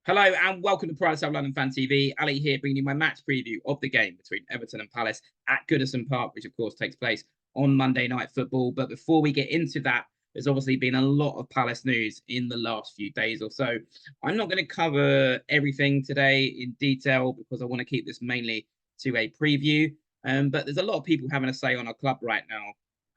Hello and welcome to Pride South London Fan TV. Ali here bringing you my match preview of the game between Everton and Palace at Goodison Park, which of course takes place on Monday Night Football. But before we get into that, there's obviously been a lot of Palace news in the last few days or so. I'm not going to cover everything today in detail because I want to keep this mainly to a preview. But there's a lot of people having a say on our club right now.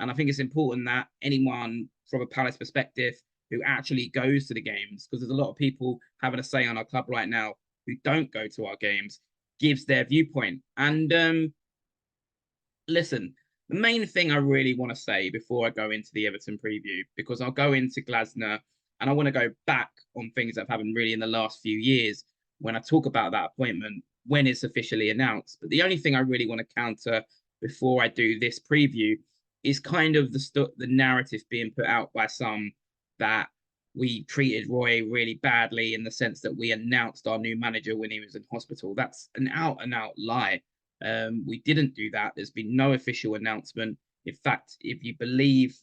And I think it's important that anyone from a Palace perspective who actually goes to the games, because there's a lot of people having a say on our club right now who don't go to our games, gives their viewpoint. And listen, the main thing I really want to say before I go into the Everton preview, because I'll go into Glasner and I want to go back on things that have happened really in the last few years when I talk about that appointment, when it's officially announced. But the only thing I really want to counter before I do this preview is kind of the narrative being put out by some that we treated Roy really badly in the sense that we announced our new manager when he was in hospital. That's an out and out lie. We didn't do that. There's been no official announcement. In fact, if you believe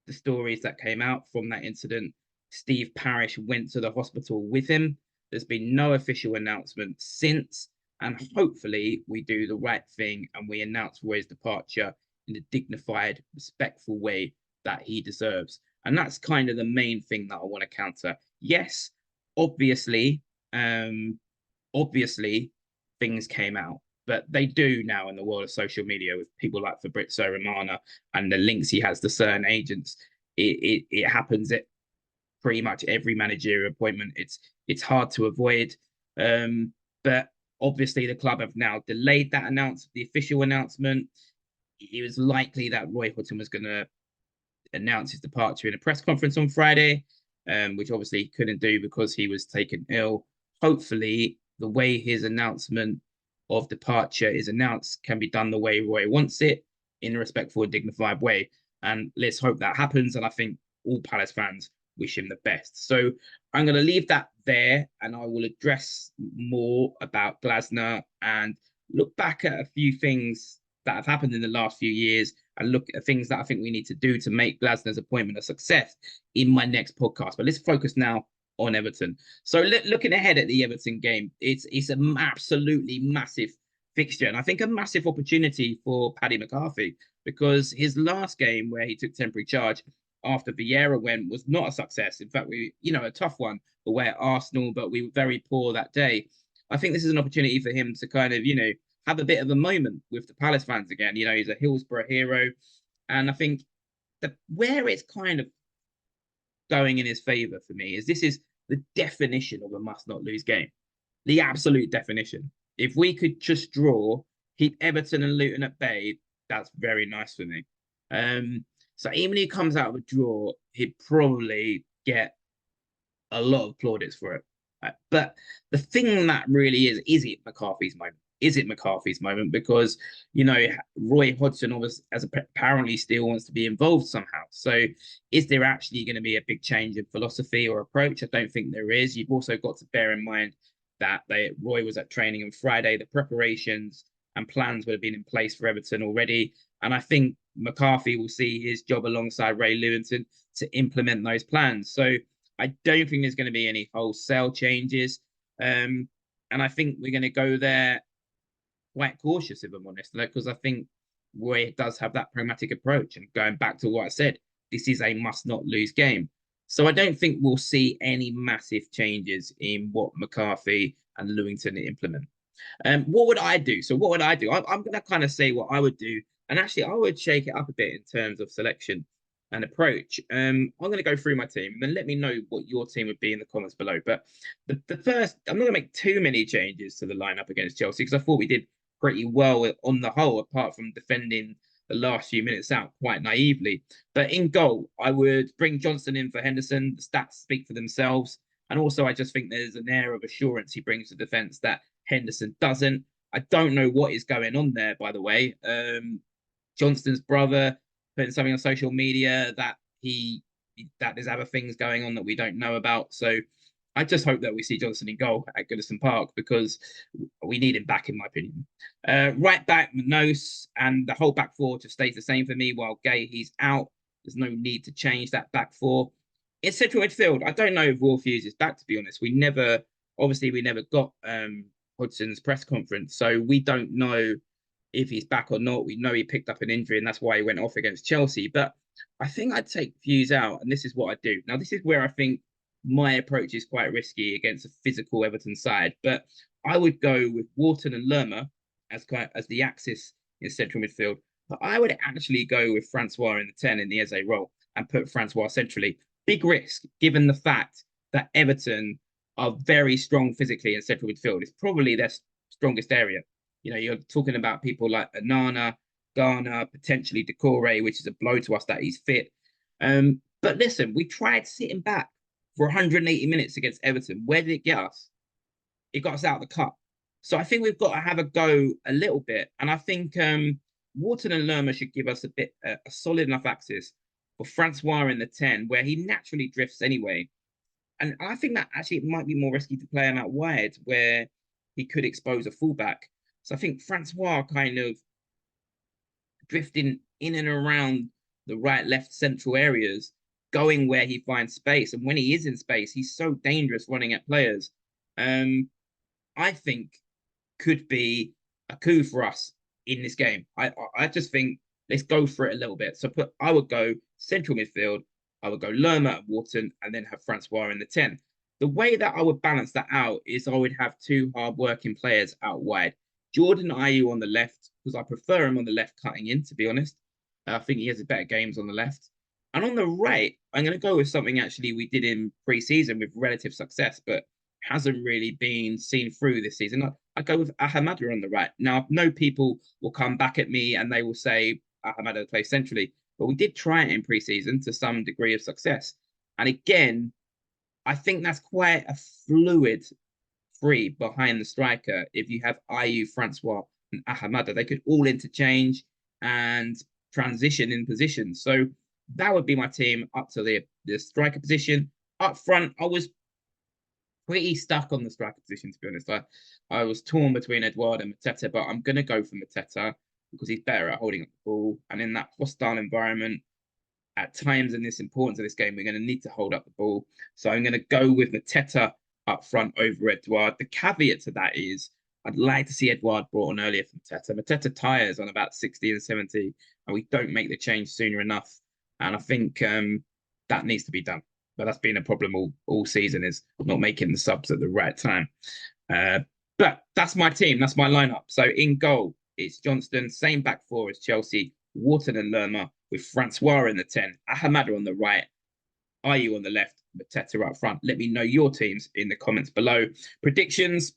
the stories that came out from that incident, Steve Parish went to the hospital with him. There's been no official announcement since. And hopefully we do the right thing and we announce Roy's departure in a dignified, respectful way that he deserves. And that's kind of the main thing that I want to counter. Yes, obviously, obviously things came out, but they do now in the world of social media with people like Fabrizio Romano and the links he has to certain agents. It happens at pretty much every managerial appointment. It's hard to avoid. But obviously the club have now delayed that the official announcement. It was likely that Roy Hodgson was going to announce his departure in a press conference on Friday, which obviously he couldn't do because he was taken ill. Hopefully, the way his announcement of departure is announced can be done the way Roy wants it, in a respectful and dignified way. And let's hope that happens. And I think all Palace fans wish him the best. So I'm going to leave that there and I will address more about Glasner and look back at a few things that have happened in the last few years and look at things that I think we need to do to make Glasner's appointment a success in my next podcast. But let's focus now on Everton. So looking ahead at the Everton game, it's an absolutely massive fixture and I think a massive opportunity for Paddy McCarthy because his last game where he took temporary charge after Vieira went was not a success. In fact, a tough one, but we're at Arsenal, but we were very poor that day. I think this is an opportunity for him to kind of, have a bit of a moment with the Palace fans again. He's a Hillsborough hero. And I think where it's kind of going in his favour for me is this is the definition of a must not lose game. The absolute definition. If we could just draw, keep Everton and Luton at bay, that's very nice for me. So even if he comes out of a draw, he'd probably get a lot of plaudits for it. But the thing that really is it McCarthy's moment? Is it McCarthy's moment? Because, Roy Hodgson apparently still wants to be involved somehow. So is there actually going to be a big change in philosophy or approach? I don't think there is. You've also got to bear in mind that Roy was at training on Friday. The preparations and plans would have been in place for Everton already. And I think McCarthy will see his job alongside Ray Lewington to implement those plans. So I don't think there's going to be any wholesale changes. And I think we're going to go there quite cautious, if I'm honest, because I think Roy does have that pragmatic approach. And going back to what I said, this is a must not lose game. So I don't think we'll see any massive changes in what McCarthy and Lewington implement. What would I do? So what would I do? I'm going to kind of say what I would do. And actually, I would shake it up a bit in terms of selection and approach. I'm going to go through my team and then let me know what your team would be in the comments below. But the first, I'm not going to make too many changes to the lineup against Chelsea because I thought we did pretty well on the whole, apart from defending the last few minutes out quite naively. But in goal, I would bring Johnson in for Henderson. The stats speak for themselves. And also, I just think there's an air of assurance he brings to defence that Henderson doesn't. I don't know what is going on there, by the way. Johnston's brother putting something on social media that there's other things going on that we don't know about. So I just hope that we see Johnson in goal at Goodison Park because we need him back, in my opinion. Right back, Manos, and the whole back four just stays the same for me while Gay, he's out. There's no need to change that back four. In central midfield, I don't know if Will Hughes is back, to be honest. We never Obviously, we never got Hudson's press conference, so we don't know if he's back or not. We know he picked up an injury, and that's why he went off against Chelsea. But I think I'd take views out, and this is what I do. Now, this is where I think my approach is quite risky against a physical Everton side, but I would go with Wharton and Lerma as the axis in central midfield. But I would actually go with Francois in the 10 in the Eze role and put Francois centrally. Big risk, given the fact that Everton are very strong physically in central midfield. It's probably their strongest area. You know, you're talking about people like Anana, Garner, potentially Decore, which is a blow to us that he's fit. But listen, we tried sitting back for 180 minutes against Everton. Where did it get us? It got us out of the cup. So I think we've got to have a go a little bit. And I think Wharton and Lerma should give us a solid enough axis for Francois in the 10, where he naturally drifts anyway. And I think that actually it might be more risky to play him out wide, where he could expose a fullback. So I think Francois kind of drifting in and around the right, left, central areas, going where he finds space. And when he is in space, he's so dangerous running at players. I think could be a coup for us in this game. I just think let's go for it a little bit. So I would go central midfield. I would go Lerma and Wharton, and then have Francois in the 10. The way that I would balance that out is I would have two hard-working players out wide. Jordan Ayew on the left, because I prefer him on the left cutting in, to be honest. I think he has better games on the left. And on the right, I'm going to go with something actually we did in pre-season with relative success, but hasn't really been seen through this season. I go with Ahamada on the right. Now, I know people will come back at me and they will say Ahamada plays centrally, but we did try it in pre-season to some degree of success. And again, I think that's quite a fluid three behind the striker. If you have Ayew, Francois, and Ahamada, they could all interchange and transition in position. So that would be my team up to the striker position. Up front, I was pretty stuck on the striker position, to be honest. I was torn between Edouard and Mateta, but I'm going to go for Mateta because he's better at holding up the ball. And in that hostile environment, at times in this importance of this game, we're going to need to hold up the ball. So I'm going to go with Mateta up front over Edouard. The caveat to that is I'd like to see Edouard brought on earlier for Mateta. Mateta tires on about 60 and 70, and we don't make the change sooner enough. And I think that needs to be done. But that's been a problem all season, is not making the subs at the right time. But that's my team. That's my lineup. So in goal, it's Johnston, same back four as Chelsea, Wharton and Lerma, with Francois in the 10, Ahamada on the right, Ayew on the left, Mateta up front. Let me know your teams in the comments below. Predictions,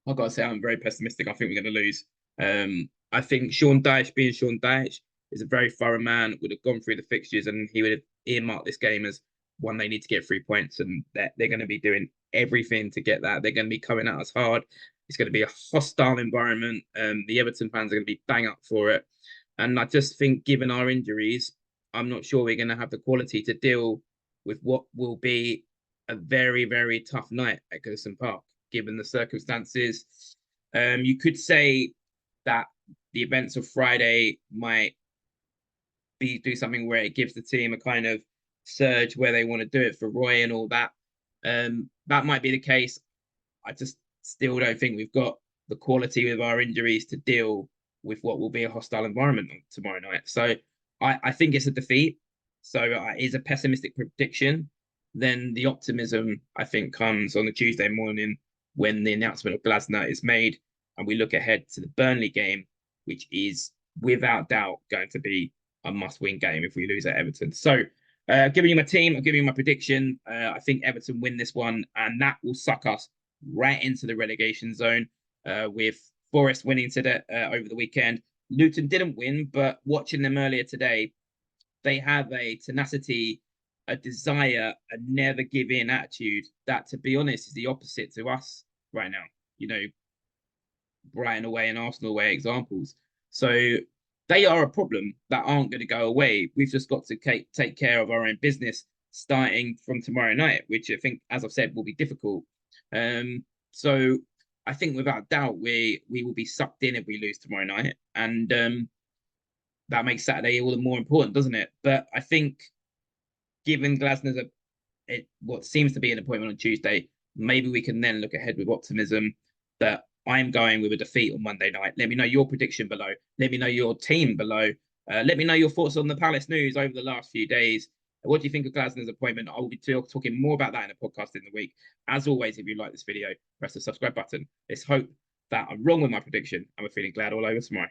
I've got to say I'm very pessimistic. I think we're going to lose. I think Sean Dyche, being Sean Dyche, is a very thorough man, would have gone through the fixtures and he would have earmarked this game as one they need to get 3 points, and they're going to be doing everything to get that. They're going to be coming at us hard. It's going to be a hostile environment. The Everton fans are going to be bang up for it. And I just think, given our injuries, I'm not sure we're going to have the quality to deal with what will be a very, very tough night at Goodison Park, given the circumstances. You could say that the events of Friday might do something where it gives the team a kind of surge where they want to do it for Roy and all that. That might be the case. I just still don't think we've got the quality with our injuries to deal with what will be a hostile environment tomorrow night. So I think it's a defeat. So it is a pessimistic prediction. Then the optimism, I think, comes on the Tuesday morning when the announcement of Glasner is made and we look ahead to the Burnley game, which is without doubt going to be a must-win game if we lose at Everton. So giving you my team, I'm giving you my prediction. I think Everton win this one, and that will suck us right into the relegation zone with Forest winning today over the weekend. Luton didn't win, but watching them earlier today, they have a tenacity, a desire, a never give in attitude that, to be honest, is the opposite to us right now. You know, Brighton away and Arsenal away examples. So they are a problem that aren't going to go away. We've just got to take care of our own business starting from tomorrow night, which I think, as I've said, will be difficult. So I think without doubt we will be sucked in if we lose tomorrow night, and that makes Saturday all the more important, doesn't it? But I think, given Glasner's what seems to be an appointment on Tuesday, maybe we can then look ahead with optimism that I'm going with a defeat on Monday night. Let me know your prediction below. Let me know your team below. Let me know your thoughts on the Palace news over the last few days. What do you think of Glasner's appointment? I will be talking more about that in a podcast in the week. As always, if you like this video, press the subscribe button. Let's hope that I'm wrong with my prediction and we're feeling glad all over tomorrow.